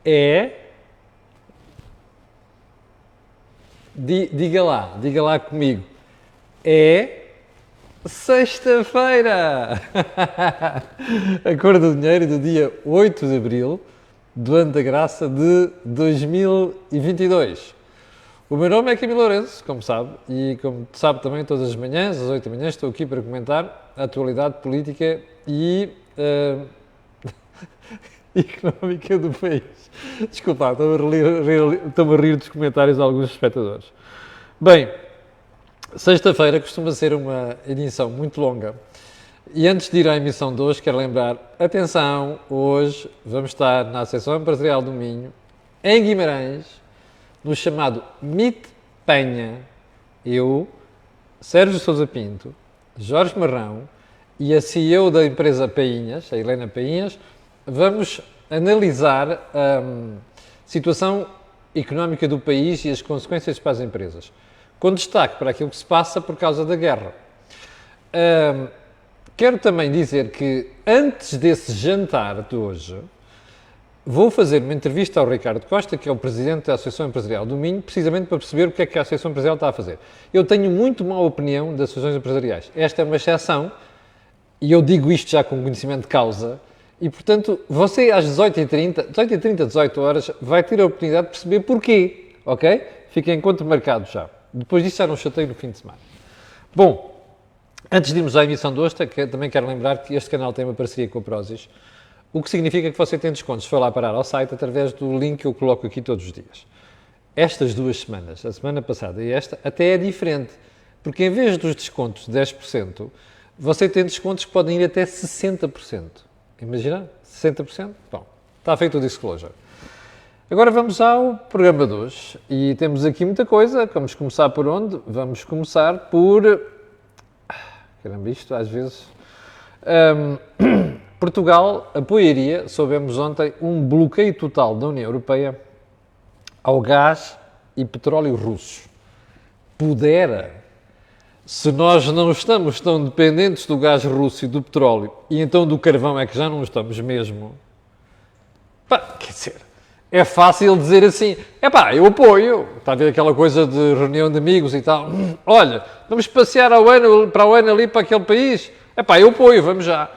É... Diga lá comigo. É sexta-feira! A cor do dinheiro do dia 8 de abril do ano da graça de 2022. O meu nome é Camilo Lourenço, como sabe, e como sabe também, todas as manhãs, às 8 da manhã, estou aqui para comentar a atualidade política e económica do país. Desculpa, estou-me a rir dos comentários de alguns espectadores. Bem, sexta-feira costuma ser uma edição muito longa e antes de ir à emissão de hoje, quero lembrar, atenção, hoje vamos estar na Associação Empresarial do Minho, em Guimarães, no chamado Meet Penha, eu, Sérgio Sousa Pinto, Jorge Marrão e a CEO da empresa Painhas, a Helena Painhas, vamos analisar a situação económica do país e as consequências para as empresas, com destaque para aquilo que se passa por causa da guerra. Quero também dizer que, antes desse jantar de hoje, vou fazer uma entrevista ao Ricardo Costa, que é o presidente da Associação Empresarial do Minho, precisamente para perceber o que é que a Associação Empresarial está a fazer. Eu tenho muito má opinião das associações empresariais. Esta é uma exceção, e eu digo isto já com conhecimento de causa, e, portanto, você às 18h30, 18 horas, vai ter a oportunidade de perceber porquê, ok? Fica encontro marcado já. Depois disso já não chateio no fim de semana. Bom, antes de irmos à emissão de hoje, também quero lembrar que este canal tem uma parceria com a Prozis, o que significa que você tem descontos se for lá parar ao site através do link que eu coloco aqui todos os dias. Estas 2 semanas, a semana passada e esta, até é diferente, porque em vez dos descontos de 10%, você tem descontos que podem ir até 60%. Imagina? 60%? Bom, está feito o disclosure. Agora vamos ao programa de hoje e temos aqui muita coisa. Vamos começar por onde? Vamos começar por... Caramba, isto às vezes... Portugal apoiaria, soubemos ontem, um bloqueio total da União Europeia ao gás e petróleo russos. Pudera. Se nós não estamos tão dependentes do gás russo e do petróleo, e então do carvão é que já não estamos mesmo, quer dizer, é fácil dizer assim, eu apoio, está a ver aquela coisa de reunião de amigos e tal, olha, vamos passear para o ano ali para aquele país, eu apoio, vamos já.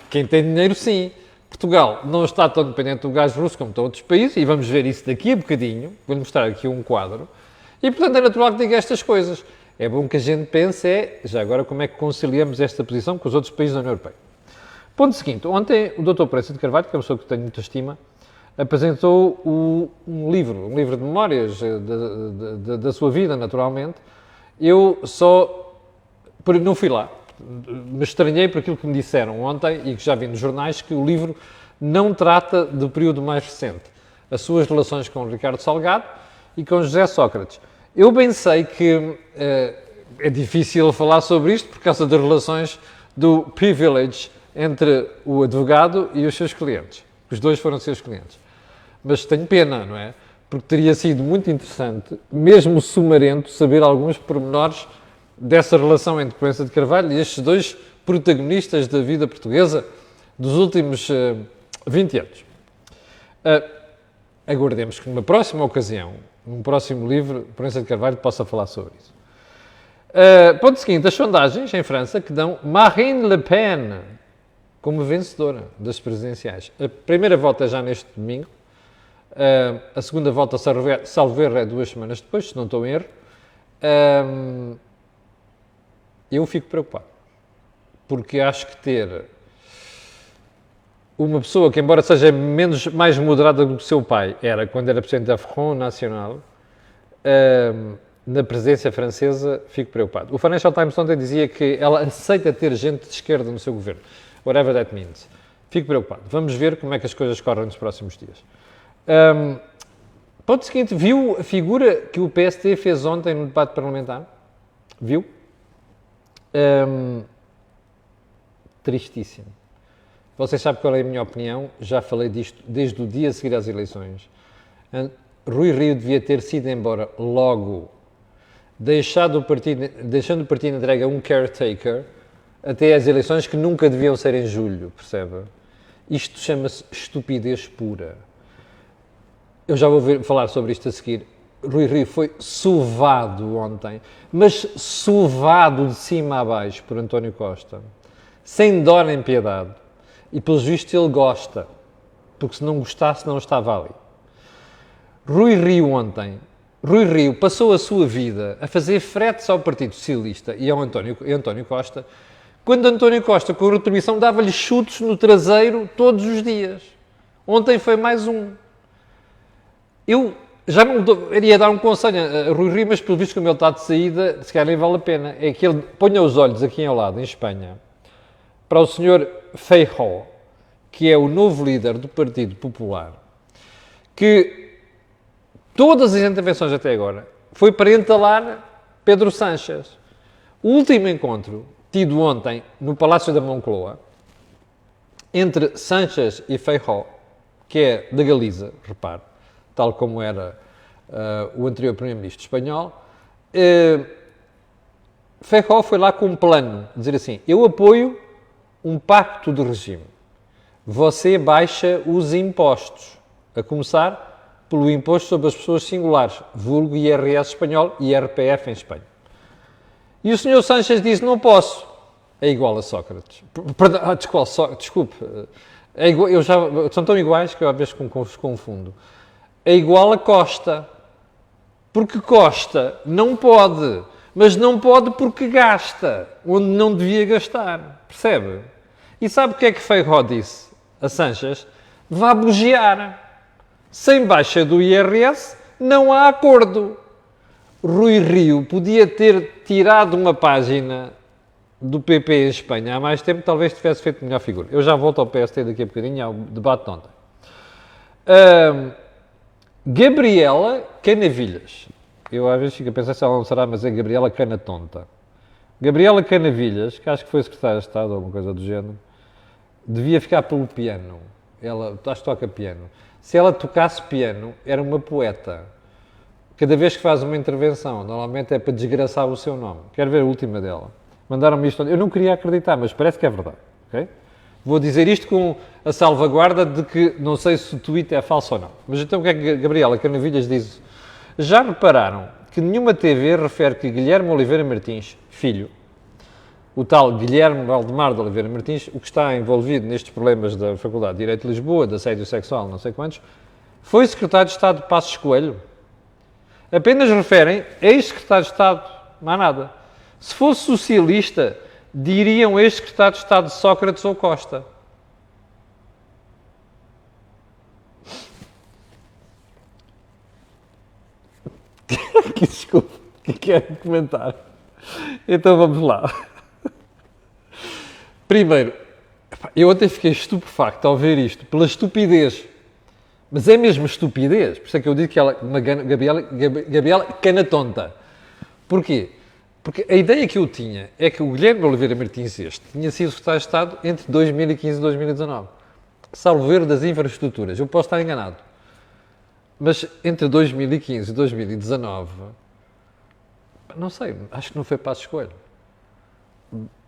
Quem tem dinheiro, sim. Portugal não está tão dependente do gás russo como estão outros países, e vamos ver isso daqui a bocadinho, vou-lhe mostrar aqui um quadro, e portanto é natural que diga estas coisas. É bom que a gente pense, já agora, como é que conciliamos esta posição com os outros países da União Europeia. Ponto seguinte, ontem o Dr. Pereira de Carvalho, que é uma pessoa que tenho muita estima, apresentou um livro de memórias da sua vida, naturalmente. Eu não fui lá, me estranhei por aquilo que me disseram ontem e que já vi nos jornais, que o livro não trata do período mais recente, as suas relações com Ricardo Salgado e com José Sócrates. Eu bem sei que é difícil falar sobre isto por causa das relações do privilege entre o advogado e os seus clientes. Os dois foram seus clientes. Mas tenho pena, não é? Porque teria sido muito interessante, mesmo sumarento, saber alguns pormenores dessa relação entre Proença de Carvalho e estes dois protagonistas da vida portuguesa dos últimos 20 anos. Aguardemos que numa próxima ocasião, num próximo livro, Proença de Carvalho possa falar sobre isso. Ponto seguinte, as sondagens em França que dão Marine Le Pen como vencedora das presidenciais. A primeira volta é já neste domingo, a segunda volta, salvo erro, é 2 semanas depois, se não estou em erro. Eu fico preocupado, porque acho que ter uma pessoa que, embora seja mais moderada do que o seu pai, quando era presidente da Front National, na presidência francesa, fico preocupado. O Financial Times ontem dizia que ela aceita ter gente de esquerda no seu governo, whatever that means. Fico preocupado. Vamos ver como é que as coisas correm nos próximos dias. Ponto seguinte, viu a figura que o PSD fez ontem no debate parlamentar? Viu? Tristíssimo. Vocês sabem qual é a minha opinião, já falei disto desde o dia a seguir às eleições. Rui Rio devia ter sido embora logo, deixando o partido entregue a um caretaker até às eleições que nunca deviam ser em julho, percebe? Isto chama-se estupidez pura. eu já vou falar sobre isto a seguir. Rui Rio foi sovado ontem, mas sovado de cima a baixo por António Costa, sem dó nem piedade. E pelo visto ele gosta, porque se não gostasse não estava ali. Rui Rio passou a sua vida a fazer fretes ao Partido Socialista e ao António Costa, quando António Costa, com a retribuição, dava-lhe chutos no traseiro todos os dias. Ontem foi mais um. Eu já não iria dar um conselho a Rui Rio, mas pelo visto como ele está de saída, se calhar nem vale a pena. É que ele ponha os olhos aqui ao lado, em Espanha, para o senhor Feijóo, que é o novo líder do Partido Popular, que todas as intervenções até agora foi para entalar Pedro Sánchez. O último encontro, tido ontem no Palácio da Moncloa, entre Sánchez e Feijóo, que é da Galiza, repare, tal como era o anterior primeiro-ministro espanhol, Feijóo foi lá com um plano, dizer assim, eu apoio um pacto de regime. Você baixa os impostos, a começar pelo imposto sobre as pessoas singulares, vulgo IRS espanhol e IRPF em Espanha. E o senhor Sánchez diz, não posso. É igual a Sócrates. Desculpe. É igual, são tão iguais que eu às vezes os confundo. É igual a Costa. Porque Costa não pode. Mas não pode porque gasta onde não devia gastar. Percebe? E sabe o que é que Feijóo disse a Sánchez? Vá bugiar. Sem baixa do IRS não há acordo. Rui Rio podia ter tirado uma página do PP em Espanha há mais tempo, talvez tivesse feito melhor figura. Eu já volto ao PST daqui a bocadinho, ao debate de ontem. Gabriela Canavilhas. Eu às vezes fico a pensar se ela não será, mas é Gabriela Canatonta. Gabriela Canavilhas, que acho que foi secretária de Estado ou alguma coisa do género, devia ficar pelo piano. Ela, acho que toca piano. Se ela tocasse piano, era uma poeta. Cada vez que faz uma intervenção, normalmente é para desgraçar o seu nome. Quero ver a última dela. Mandaram-me isto. Eu não queria acreditar, mas parece que é verdade. Okay? Vou dizer isto com a salvaguarda de que não sei se o tweet é falso ou não. Mas então o que é que Gabriela Canavilhas diz? Já repararam que nenhuma TV refere que Guilherme Oliveira Martins, filho, o tal Guilherme Valdemar de Oliveira Martins, o que está envolvido nestes problemas da Faculdade de Direito de Lisboa, de assédio sexual, não sei quantos, foi secretário de Estado de Passos Coelho. Apenas referem ex-secretário de Estado, mais nada. Se fosse socialista, diriam ex-secretário de Estado de Sócrates ou Costa. Desculpe, que quero comentar. Então vamos lá. Primeiro, eu ontem fiquei estupefacto ao ver isto, pela estupidez. Mas é mesmo estupidez. Por isso é que eu digo que ela, uma Gabriela Canatonta. Porquê? Porque a ideia que eu tinha é que o Guilherme Oliveira Martins tinha sido secretário de Estado entre 2015 e 2019. Salvo erro das infraestruturas. Eu posso estar enganado. Mas entre 2015 e 2019, não sei, acho que não foi Passos Coelho.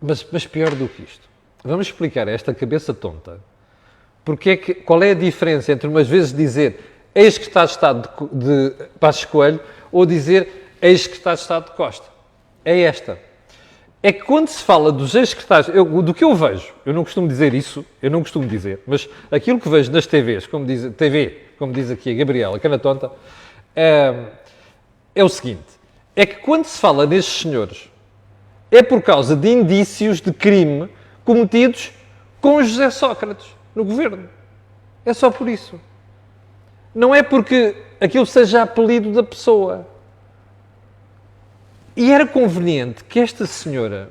Mas pior do que isto. Vamos explicar a esta cabeça tonta qual é a diferença entre umas vezes dizer ex-secretário de Estado de Passos Coelho ou dizer ex-secretário de Estado de Costa. É esta. É que quando se fala dos ex-secretários, do que eu vejo, eu não costumo dizer isso, mas aquilo que vejo nas TVs, como diz aqui a Gabriela Canatonta, é o seguinte, é que quando se fala nestes senhores, é por causa de indícios de crime cometidos com José Sócrates no governo. É só por isso. Não é porque aquilo seja apelido da pessoa. E era conveniente que esta senhora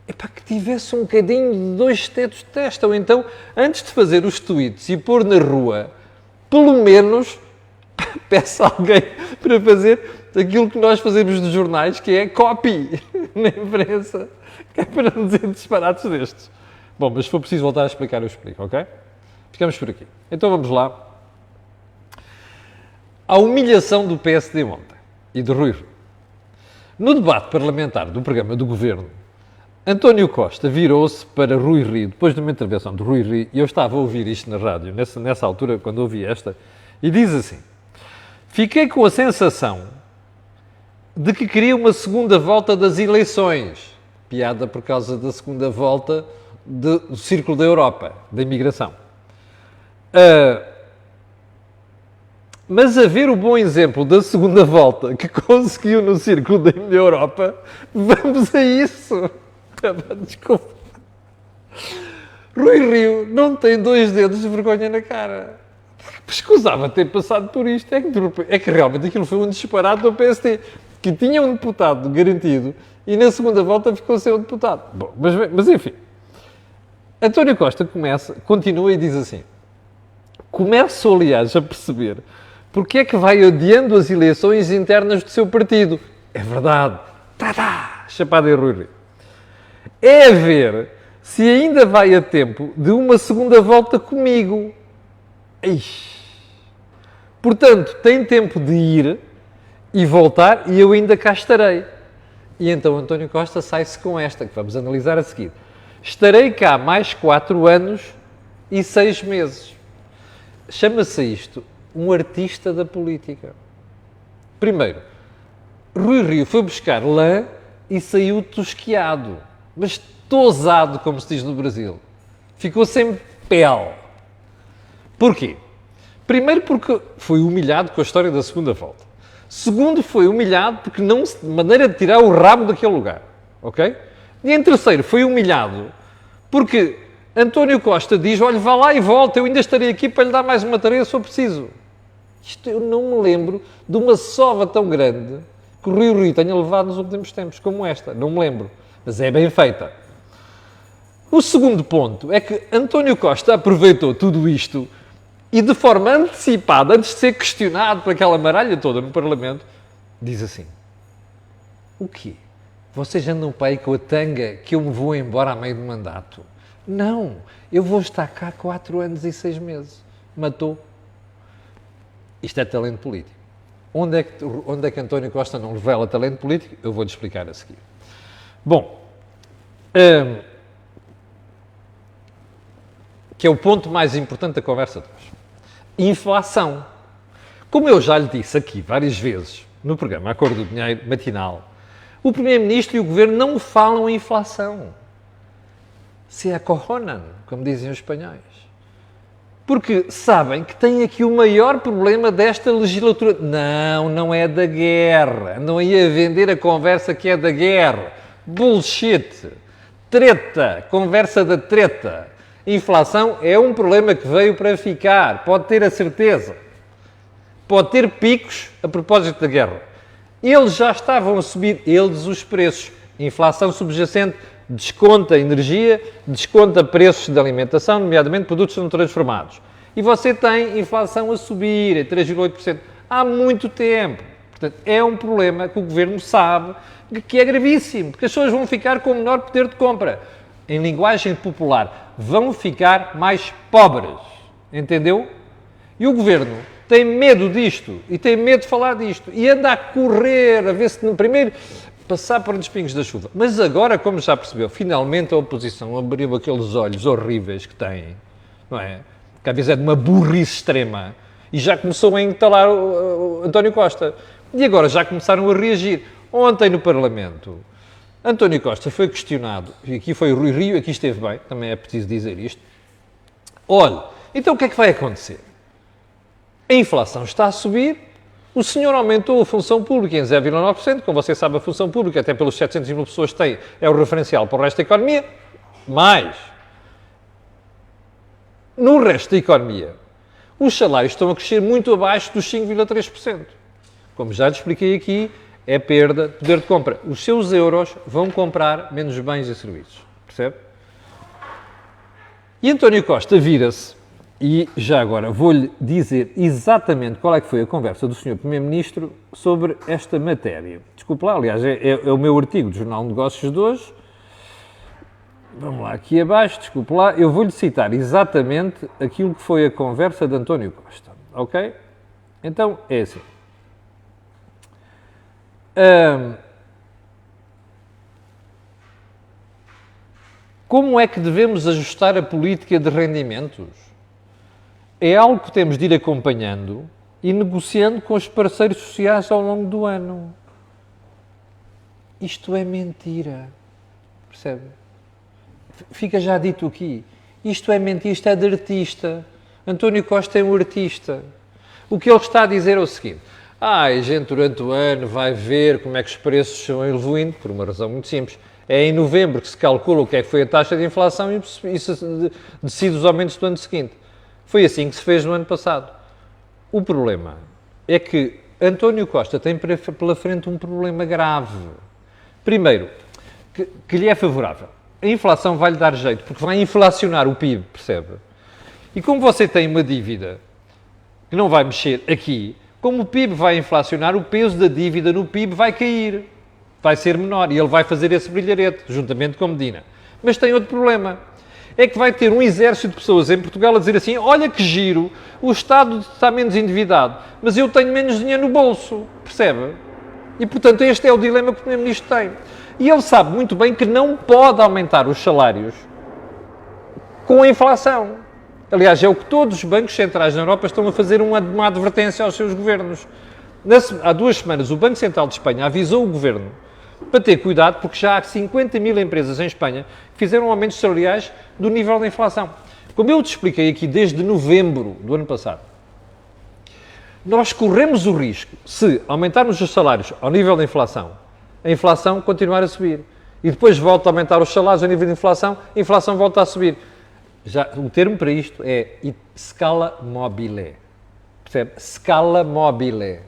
que tivesse um bocadinho de 2 tetos de testa, ou então, antes de fazer os tweets e pôr na rua, pelo menos peça alguém para fazer aquilo que nós fazemos nos jornais, que é copy na imprensa, que é para não dizer disparates destes. Bom, mas se for preciso voltar a explicar, eu explico, ok? Ficamos por aqui. Então vamos lá. A humilhação do PSD ontem e de Rui Rio. No debate parlamentar do programa do Governo, António Costa virou-se para Rui Rio, depois de uma intervenção de Rui Rio, e eu estava a ouvir isto na rádio, nessa altura, quando ouvi esta, e diz assim, Fiquei com a sensação de que queria uma segunda volta das eleições. Piada por causa da segunda volta do Círculo da Europa, da imigração. Mas a ver o bom exemplo da segunda volta que conseguiu no Círculo da Europa, vamos a isso. Desculpa. Rui Rio não tem 2 dedos de vergonha na cara. Escusava ter passado por isto. É que realmente aquilo foi um disparate do PST, que tinha um deputado garantido e na segunda volta ficou sem um deputado. Bom, mas enfim. António Costa continua e diz assim: começo, aliás, a perceber porque é que vai adiando as eleições internas do seu partido. É verdade. Chapada em Rui Rio. É a ver se ainda vai a tempo de uma segunda volta comigo. Portanto, tem tempo de ir e voltar e eu ainda cá estarei. E então António Costa sai-se com esta, que vamos analisar a seguir. Estarei cá mais 4 anos e 6 meses. Chama-se isto um artista da política. Primeiro, Rui Rio foi buscar lã e saiu tosquiado, mas tosado, como se diz no Brasil. Ficou sem pele. Porquê? Primeiro porque foi humilhado com a história da segunda volta. Segundo, foi humilhado porque não de maneira de tirar o rabo daquele lugar. Ok? E em terceiro, foi humilhado porque António Costa diz: olha, vá lá e volta, eu ainda estarei aqui para lhe dar mais uma tarefa se for preciso. Isto eu não me lembro de uma sova tão grande que o Rui Rio tenha levado nos últimos tempos, como esta. Não me lembro. Mas é bem feita. O segundo ponto é que António Costa aproveitou tudo isto e, de forma antecipada, antes de ser questionado por aquela maralha toda no Parlamento, diz assim: o quê? Vocês andam para aí com a tanga que eu me vou embora a meio do mandato? Não, eu vou estar cá 4 anos e 6 meses. Matou. Isto é talento político. Onde é que António Costa não revela talento político? Eu vou-lhe explicar a seguir. Bom, que é o ponto mais importante da conversa de hoje. Inflação. Como eu já lhe disse aqui várias vezes no programa Acordo do Dinheiro matinal, o Primeiro-Ministro e o Governo não falam em inflação. Se acorronan, como dizem os espanhóis. Porque sabem que têm aqui o maior problema desta legislatura. Não é da guerra. Não ia vender a conversa que é da guerra. Bullshit. Treta. Conversa da treta. Inflação é um problema que veio para ficar. Pode ter a certeza. Pode ter picos a propósito da guerra. Eles já estavam a subir, os preços. Inflação subjacente desconta energia, desconta preços de alimentação, nomeadamente produtos não transformados. E você tem inflação a subir, em 3,8%, há muito tempo. Portanto, é um problema que o Governo sabe que é gravíssimo, porque as pessoas vão ficar com menor poder de compra. Em linguagem popular, vão ficar mais pobres. Entendeu? E o Governo tem medo disto, e tem medo de falar disto, e anda a correr, a ver se primeiro passar por os pingos da chuva. Mas agora, como já percebeu, finalmente a oposição abriu aqueles olhos horríveis que tem, não é? Que às vezes é de uma burrice extrema, e já começou a entalar o António Costa. E agora já começaram a reagir. Ontem no Parlamento, António Costa foi questionado, e aqui foi o Rui Rio, aqui esteve bem, também é preciso dizer isto. Olha, então o que é que vai acontecer? A inflação está a subir, o senhor aumentou a função pública em 0,9%, como você sabe, a função pública, até pelos 700 mil pessoas que tem, é o referencial para o resto da economia, mas no resto da economia, os salários estão a crescer muito abaixo dos 5,3%. Como já lhe expliquei aqui, é perda de poder de compra. Os seus euros vão comprar menos bens e serviços, percebe? E António Costa vira-se. E já agora vou-lhe dizer exatamente qual é que foi a conversa do Sr. Primeiro-Ministro sobre esta matéria. Desculpe lá, aliás, é o meu artigo do Jornal de Negócios de hoje. Vamos lá, aqui abaixo, desculpe lá, eu vou-lhe citar exatamente aquilo que foi a conversa de António Costa, ok? Então, é assim. Como é que devemos ajustar a política de rendimentos? É algo que temos de ir acompanhando e negociando com os parceiros sociais ao longo do ano. Isto é mentira. Percebe? Fica já dito aqui. Isto é mentira, isto é de artista. António Costa é um artista. O que ele está a dizer é o seguinte: a gente durante o ano vai ver como é que os preços vão evoluindo, por uma razão muito simples. É em novembro que se calcula o que é que foi a taxa de inflação e se decide os aumentos do ano seguinte. Foi assim que se fez no ano passado. O problema é que António Costa tem pela frente um problema grave. Primeiro, que lhe é favorável. A inflação vai-lhe dar jeito, porque vai inflacionar o PIB, percebe? E como você tem uma dívida que não vai mexer aqui, como o PIB vai inflacionar, o peso da dívida no PIB vai cair. Vai ser menor e ele vai fazer esse brilharete, juntamente com Medina. Mas tem outro problema. É que vai ter um exército de pessoas em Portugal a dizer assim: olha que giro, o Estado está menos endividado, mas eu tenho menos dinheiro no bolso, percebe? E, portanto, este é o dilema que o Primeiro-Ministro tem. E ele sabe muito bem que não pode aumentar os salários com a inflação. Aliás, é o que todos os bancos centrais na Europa estão a fazer uma advertência aos seus governos. Há 2 semanas, o Banco Central de Espanha avisou o governo para ter cuidado, porque já há 50 mil empresas em Espanha que fizeram aumentos salariais do nível da inflação. Como eu te expliquei aqui desde novembro do ano passado, nós corremos o risco, se aumentarmos os salários ao nível da inflação, a inflação continuar a subir. E depois volta a aumentar os salários ao nível da inflação, a inflação volta a subir. Já, o termo para isto é scala mobile. Percebe? Scala mobile.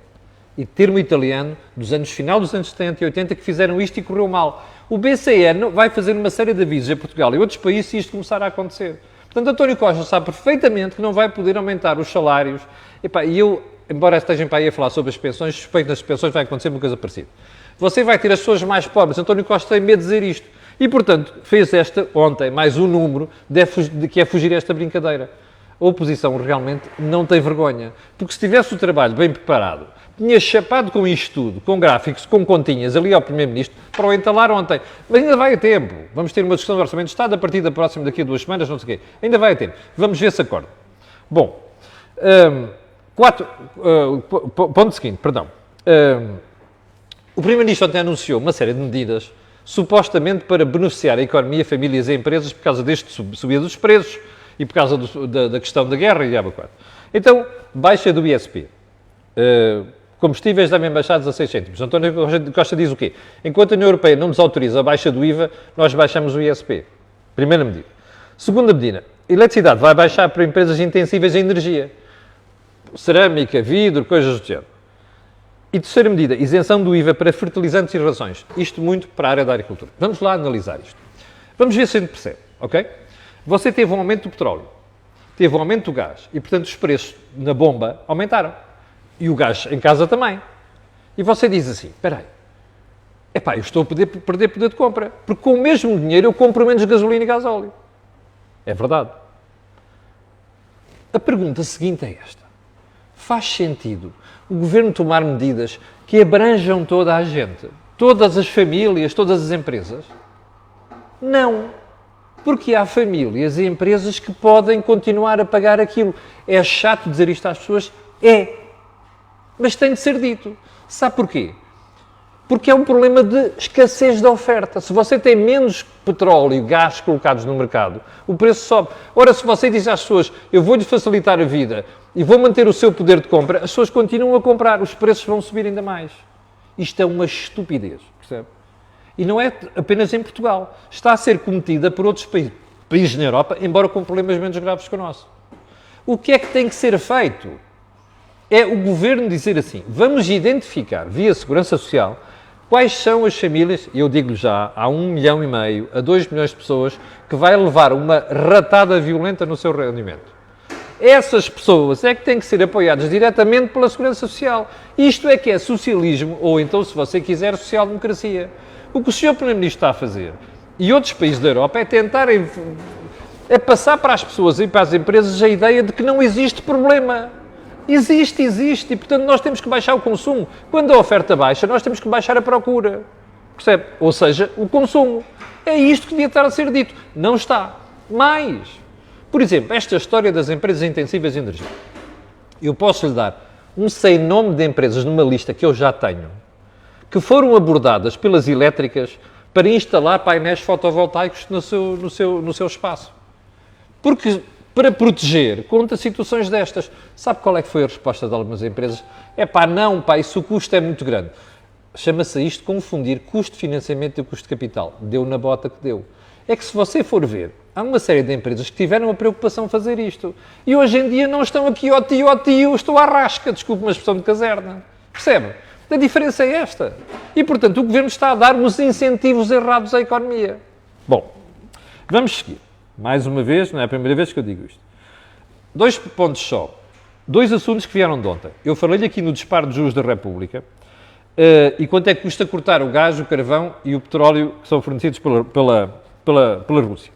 E termo italiano dos final dos anos 70 e 80 que fizeram isto e correu mal. O BCE vai fazer uma série de avisos a Portugal e outros países se isto começar a acontecer. Portanto, António Costa sabe perfeitamente que não vai poder aumentar os salários. E eu, embora estejam para aí a falar sobre as pensões, suspeito que nas pensões vai acontecer uma coisa parecida. Você vai ter as pessoas mais pobres. António Costa tem medo de dizer isto. E, portanto, fez ontem mais um número de que é fugir a esta brincadeira. A oposição realmente não tem vergonha. Porque se tivesse o trabalho bem preparado, tinha chapado com isto tudo, com gráficos, com continhas, ali ao Primeiro-Ministro, para o entalar ontem. Mas ainda vai a tempo. Vamos ter uma discussão do Orçamento de Estado a partir da próxima, daqui a 2 semanas, não sei o quê. Ainda vai a tempo. Vamos ver se acorda. Bom, ponto seguinte, perdão. O Primeiro-Ministro ontem anunciou uma série de medidas, supostamente para beneficiar a economia, famílias e empresas, por causa deste subida dos preços e por causa da questão da guerra e abacuado. Então, baixa do ISP. Combustíveis devem baixar 16 cêntimos. António Costa diz o quê? Enquanto a União Europeia não nos autoriza a baixa do IVA, nós baixamos o ISP. Primeira medida. Segunda medida. Eletricidade vai baixar para empresas intensivas em energia. Cerâmica, vidro, coisas do género. E terceira medida. Isenção do IVA para fertilizantes e rações. Isto muito para a área da agricultura. Vamos lá analisar isto. Vamos ver se a gente percebe, ok? Você teve um aumento do petróleo. Teve um aumento do gás. E, portanto, os preços na bomba aumentaram. E o gás em casa também. E você diz assim, espera aí, eu estou a perder poder de compra, porque com o mesmo dinheiro eu compro menos gasolina e gasóleo. É verdade. A pergunta seguinte é esta. Faz sentido o Governo tomar medidas que abranjam toda a gente? Todas as famílias, todas as empresas? Não. Porque há famílias e empresas que podem continuar a pagar aquilo. É chato dizer isto às pessoas? É. Mas tem de ser dito. Sabe porquê? Porque é um problema de escassez de oferta. Se você tem menos petróleo e gás colocados no mercado, o preço sobe. Ora, se você diz às pessoas, eu vou-lhe facilitar a vida e vou manter o seu poder de compra, as pessoas continuam a comprar, os preços vão subir ainda mais. Isto é uma estupidez, percebe? E não é apenas em Portugal. Está a ser cometida por outros países na Europa, embora com problemas menos graves que o nosso. O que é que tem que ser feito? É o Governo dizer assim, vamos identificar, via Segurança Social, quais são as famílias, e eu digo-lhe já, há 1,5 milhão a 2 milhões de pessoas que vai levar uma ratada violenta no seu rendimento. Essas pessoas é que têm que ser apoiadas diretamente pela Segurança Social. Isto é que é socialismo, ou então, se você quiser, social-democracia. O que o Sr. Primeiro-Ministro está a fazer, e outros países da Europa, é tentar passar para as pessoas e para as empresas a ideia de que não existe problema. Existe, e portanto nós temos que baixar o consumo. Quando a oferta baixa, nós temos que baixar a procura. Percebe? Ou seja, o consumo. É isto que devia estar a ser dito. Não está. Mais. Por exemplo, esta história das empresas intensivas de energia. Eu posso lhe dar um sem nome de empresas numa lista que eu já tenho, que foram abordadas pelas elétricas para instalar painéis fotovoltaicos no seu espaço. Porque, para proteger contra situações destas, sabe qual é que foi a resposta de algumas empresas? É pá, não, pá, isso o custo é muito grande. Chama-se isto confundir custo de financiamento e custo de capital. Deu na bota que deu. É que se você for ver, há uma série de empresas que tiveram a preocupação de fazer isto. E hoje em dia não estão aqui, ó tio, estou à rasca, desculpe uma expressão de caserna. Percebe? A diferença é esta. E, portanto, o Governo está a dar uns incentivos errados à economia. Bom, vamos seguir. Mais uma vez, não é a primeira vez que eu digo isto. 2 pontos só. 2 assuntos que vieram de ontem. Eu falei-lhe aqui no disparo de juros da República e quanto é que custa cortar o gás, o carvão e o petróleo que são fornecidos pela Rússia.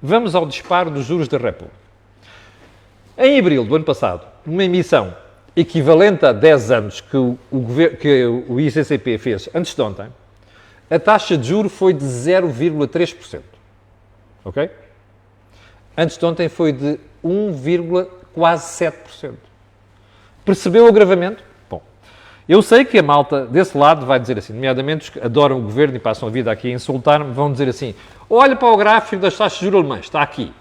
Vamos ao disparo dos juros da República. Em abril do ano passado, numa emissão equivalente a 10 anos que o ICCP fez antes de ontem, a taxa de juros foi de 0,3%. Ok? Antes de ontem foi de quase 7%. Percebeu o agravamento? Bom, eu sei que a malta desse lado vai dizer assim, nomeadamente os que adoram o Governo e passam a vida aqui a insultar-me, vão dizer assim, olha para o gráfico das taxas de juros alemãs, está aqui.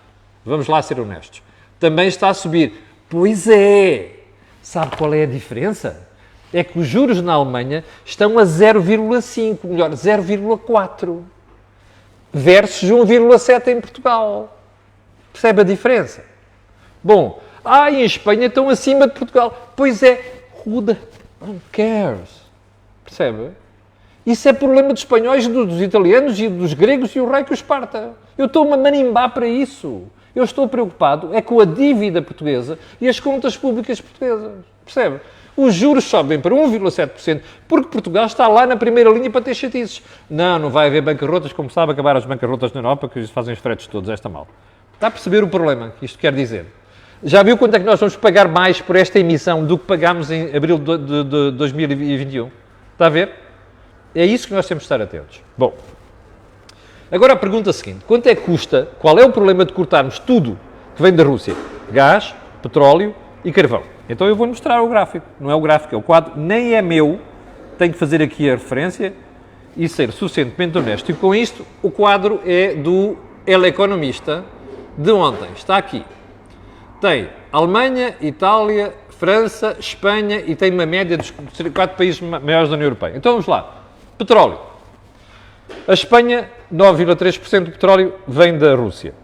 Vamos lá ser honestos. Também está a subir. Pois é! Sabe qual é a diferença? É que os juros na Alemanha estão a 0,5, melhor, 0,4, versus 1,7 em Portugal. Percebe a diferença? Bom, em Espanha estão acima de Portugal. Pois é, who the cares? Percebe? Isso é problema dos espanhóis, dos italianos e dos gregos e o rei que os parta. Eu estou-me a manimbar para isso. Eu estou preocupado com a dívida portuguesa e as contas públicas portuguesas. Percebe? Os juros sobem para 1,7% porque Portugal está lá na primeira linha para ter chatices. Não vai haver bancarrotas, como sabe, acabar as bancarrotas na Europa, que fazem os fretes todos, esta mal. Está a perceber o problema que isto quer dizer? Já viu quanto é que nós vamos pagar mais por esta emissão do que pagámos em abril de 2021? Está a ver? É isso que nós temos de estar atentos. Bom, agora a pergunta seguinte. Quanto é que custa, qual é o problema de cortarmos tudo que vem da Rússia? Gás, petróleo e carvão. Então eu vou mostrar o gráfico. Não é o gráfico, é o quadro. Nem é meu. Tenho que fazer aqui a referência e ser suficientemente honesto. E com isto, o quadro é do El Economista de ontem. Está aqui. Tem Alemanha, Itália, França, Espanha e tem uma média dos 4 países maiores da União Europeia. Então vamos lá. Petróleo. A Espanha, 9,3% do petróleo vem da Rússia.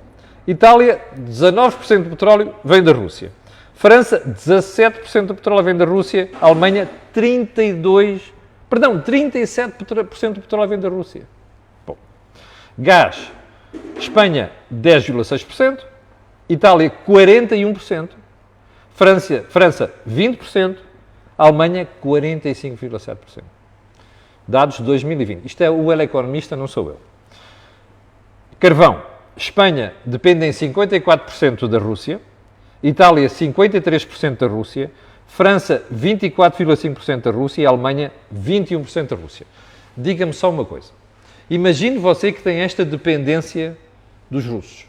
Itália, 19% do petróleo vem da Rússia. França, 17% do petróleo vem da Rússia. Alemanha, 37% do petróleo vem da Rússia. Bom. Gás. Espanha, 10,6%. Itália, 41%. França, 20%. Alemanha, 45,7%. Dados de 2020. Isto é o El Economista, não sou eu. Carvão. Espanha depende em 54% da Rússia. Itália, 53% da Rússia. França, 24,5% da Rússia. E Alemanha, 21% da Rússia. Diga-me só uma coisa. Imagine você que tem esta dependência dos russos.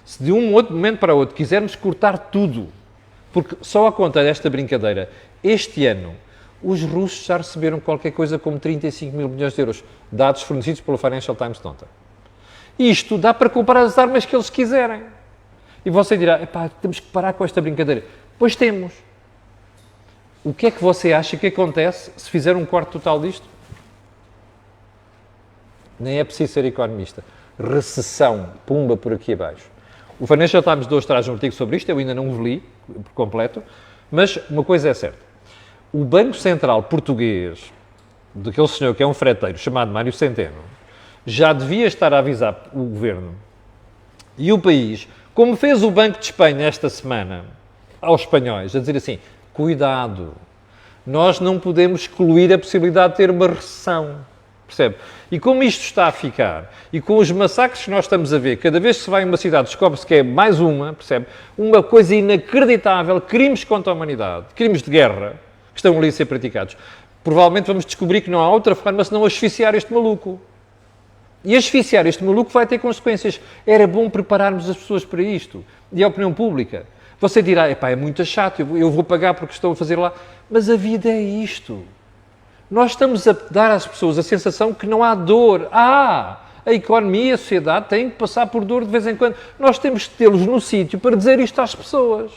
Se de um outro momento para outro quisermos cortar tudo, porque só a conta desta brincadeira, este ano, os russos já receberam qualquer coisa como 35 mil milhões de euros, dados fornecidos pelo Financial Times de ontem. Isto dá para comprar as armas que eles quiserem. E você dirá, temos que parar com esta brincadeira. Pois temos. O que é que você acha que acontece se fizer um corte total disto? Nem é preciso ser economista. Recessão, pumba por aqui abaixo. O Financial Times de hoje traz um artigo sobre isto, eu ainda não o li por completo, mas uma coisa é certa. O Banco Central Português, daquele senhor que é um freteiro, chamado Mário Centeno, já devia estar a avisar o Governo e o país, como fez o Banco de Espanha esta semana, aos espanhóis, a dizer assim, cuidado, nós não podemos excluir a possibilidade de ter uma recessão. Percebe? E como isto está a ficar, e com os massacres que nós estamos a ver, cada vez que se vai a uma cidade descobre-se que é mais uma, percebe? Uma coisa inacreditável, crimes contra a humanidade, crimes de guerra, que estão ali a ser praticados. Provavelmente vamos descobrir que não há outra forma senão asfixiar este maluco. E asfixiar este maluco vai ter consequências. Era bom prepararmos as pessoas para isto. E a opinião pública. Você dirá, epá, é muito chato, eu vou pagar porque estou a fazer lá. Mas a vida é isto. Nós estamos a dar às pessoas a sensação que não há dor. A economia, a sociedade têm que passar por dor de vez em quando. Nós temos que tê-los no sítio para dizer isto às pessoas.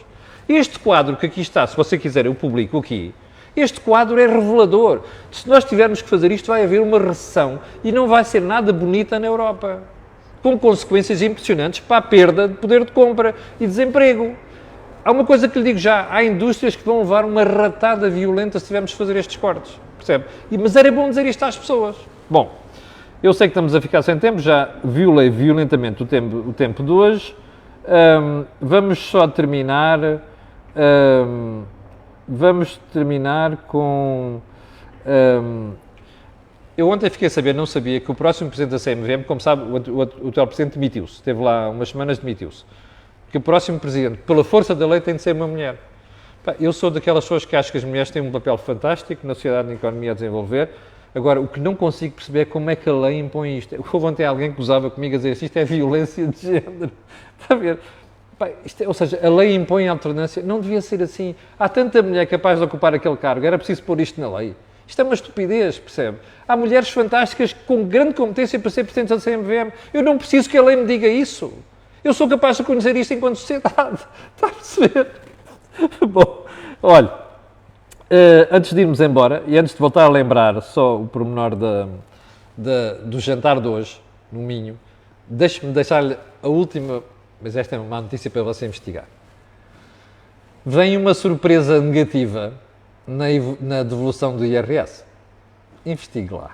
Este quadro que aqui está, se você quiser, eu publico aqui. Este quadro é revelador. Se nós tivermos que fazer isto, vai haver uma recessão e não vai ser nada bonita na Europa. Com consequências impressionantes para a perda de poder de compra e desemprego. Há uma coisa que lhe digo já, há indústrias que vão levar uma ratada violenta se tivermos que fazer estes cortes, percebe? Mas era bom dizer isto às pessoas. Bom, eu sei que estamos a ficar sem tempo, já violei violentamente o tempo de hoje. Vamos só terminar, com... eu ontem fiquei a saber, não sabia, que o próximo presidente da CMVM, como sabe, o atual presidente demitiu-se, esteve lá umas semanas, demitiu-se. Que o próximo presidente, pela força da lei, tem de ser uma mulher. Eu sou daquelas pessoas que acho que as mulheres têm um papel fantástico na sociedade e na economia a desenvolver. Agora, o que não consigo perceber é como é que a lei impõe isto. Houve ontem alguém que usava comigo a dizer isto é violência de género. Está a ver? Ou seja, a lei impõe a alternância. Não devia ser assim. Há tanta mulher capaz de ocupar aquele cargo. Era preciso pôr isto na lei. Isto é uma estupidez, percebe? Há mulheres fantásticas com grande competência para ser presidente da CMVM. Eu não preciso que a lei me diga isso. Eu sou capaz de conhecer isto enquanto sociedade. Está a perceber? Bom, olha, antes de irmos embora, e antes de voltar a lembrar só o pormenor do jantar de hoje, no Minho, deixe-me deixar-lhe a última, mas esta é uma notícia para você investigar. Vem uma surpresa negativa na devolução do IRS. Investigue lá,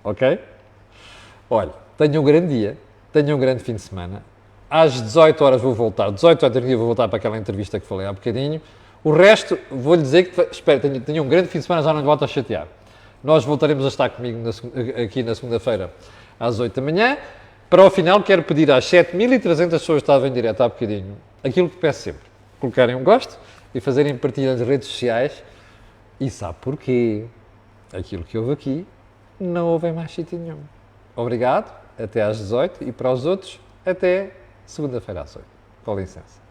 ok? Olha, tenha um grande dia, tenha um grande fim de semana. Às 18 horas vou voltar, 18h30 vou voltar para aquela entrevista que falei há bocadinho. O resto, vou-lhe dizer que, espero, tenha um grande fim de semana, já não lhe volto a chatear. Nós voltaremos a estar comigo aqui na segunda-feira às 8 da manhã. Para o final, quero pedir às 7.300 pessoas que estavam em direto há bocadinho, aquilo que peço sempre, colocarem um gosto e fazerem partilha nas redes sociais. E sabe porquê? Aquilo que houve aqui, não houve em mais sítio nenhum. Obrigado, até às 18 e para os outros, até segunda-feira às 8. Com licença.